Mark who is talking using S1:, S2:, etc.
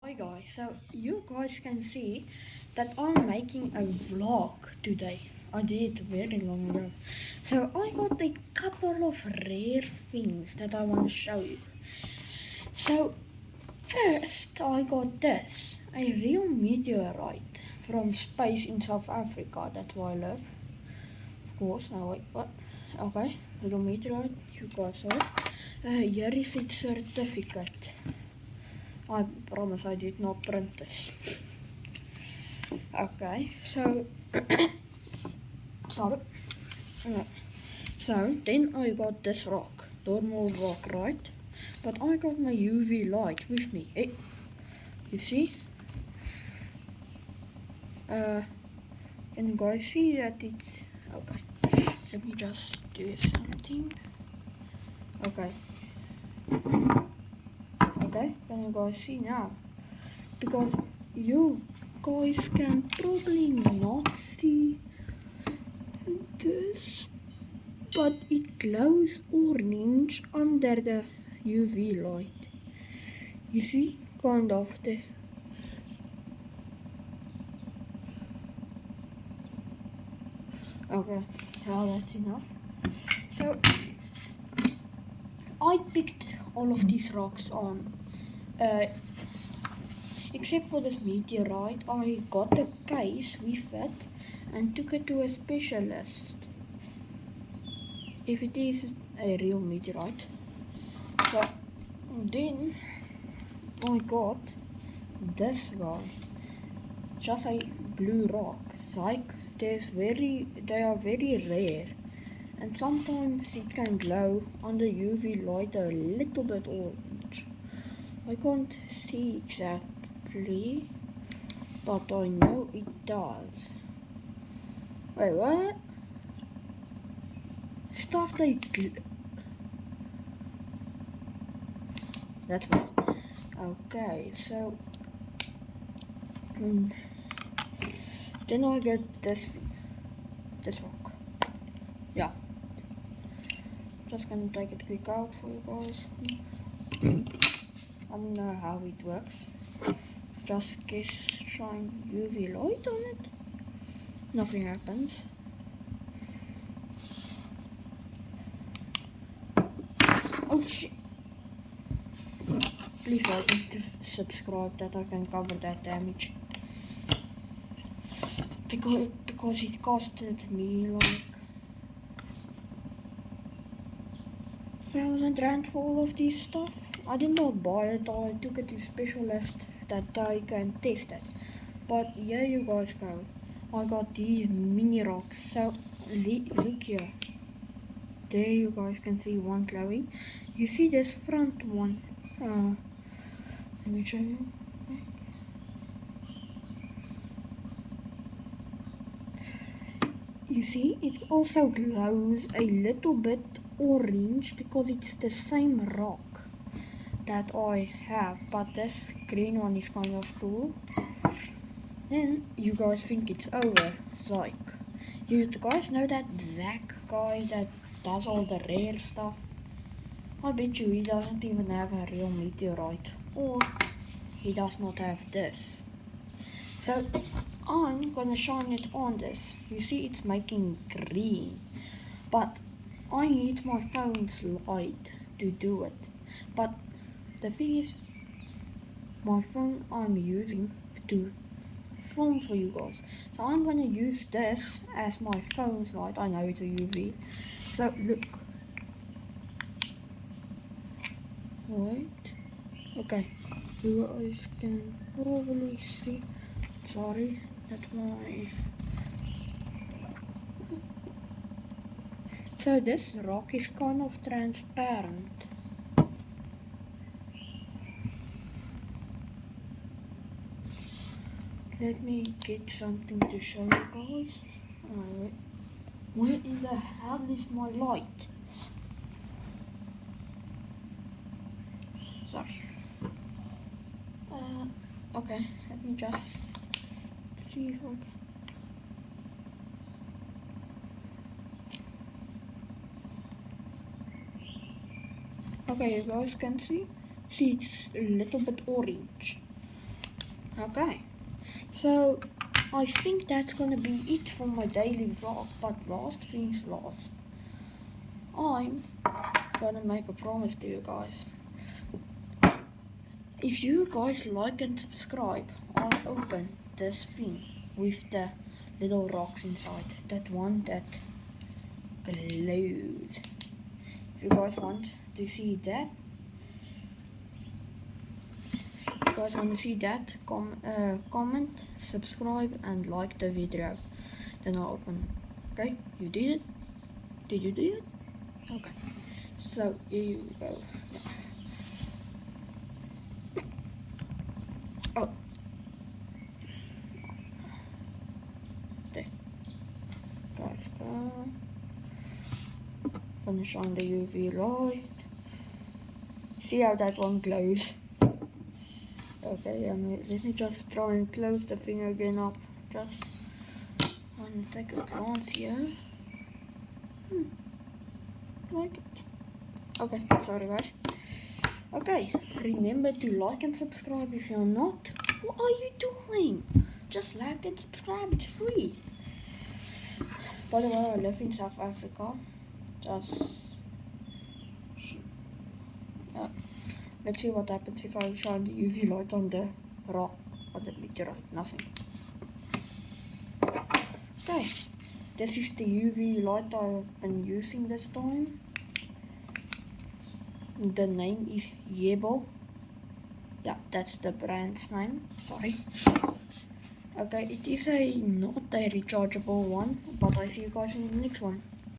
S1: Hi guys, so you guys can see that I'm making a vlog today. I did very long ago. So I got a couple of rare things that I want to show you. So first I got this, a real meteorite from space in South Africa. That's why I live. Of course, now wait, what? Okay, little meteorite, you guys saw it. Here is its certificate. I promise I did not print this. Okay, so sorry. So then I got this rock, normal rock, right? But I got my UV light with me. Hey, you see? Can you guys see that it's okay? Let me just do something. Okay. Okay, can you guys see now? Because you guys can probably not see this, but it glows orange under the UV light. You see, kind of the. Okay, well that's enough. So I picked all of these rocks on, except for this meteorite. I got the case with it and took it to a specialist. If it is a real meteorite. So then I got this guy, just a blue rock. Like they are very rare, and sometimes it can glow under UV light a little bit orange. I can't see exactly, but I know it does. Wait, what? Stuff they That's right. Okay, so then I get this rock. Yeah. Just gonna take it quick out for you guys. I don't know how it works. Just guess shine UV light on it. Nothing happens. Oh shit. Please like and subscribe that I can cover that damage. Because it costed me like R1,000 for all of this stuff. I did not buy it, I took it to specialist that they can test it. But here you guys go. I got these mini rocks. So look here. There you guys can see one glowing. You see this front one. Let me show you. You see, it also glows a little bit orange because it's the same rock that I have, but this green one is kind of cool. Then you guys think it's over. It's like, you guys know that Zach guy that does all the rare stuff? I bet you he doesn't even have a real meteorite, or he does not have this. So I'm gonna shine it on this. You see it's making green, but I need my phone's light to do it. But the thing is, my phone I'm using to film for you guys. So I'm gonna use this as my phone's light. I know it's a UV. So look. Wait. Okay. You guys can probably see. Sorry, that's my. So this rock is kind of transparent. Let me get something to show you guys. Alright. Where in the hell is my light? Sorry. Okay, let me just see if I can. Okay, you guys can see? See, it's a little bit orange. Okay, so I think that's gonna be it for my daily vlog, but last things last, I'm gonna make a promise to you guys. If you guys like and subscribe, I'll open this thing with the little rocks inside, that one that glows. If you guys want to see that, comment, subscribe and like the video. Then I'll open it. Okay, you did it? Did you do it? Okay, so here you go. Oh. There. Guys, go. Gonna shine the UV light. See how that one glows. Okay, let me just try and close the thing again up. Just want to take a glance here. Like it. Okay, sorry guys. Okay, remember to like and subscribe if you're not. What are you doing? Just like and subscribe, it's free. By the way, I live in South Africa. Let's see what happens if I shine the UV light on the rock or the meteorite. Nothing. Okay, this is the UV light I've been using this time. The name is Yebo. Yeah, that's the brand's name. Sorry. Okay, it is not a rechargeable one, but I see you guys in the next one.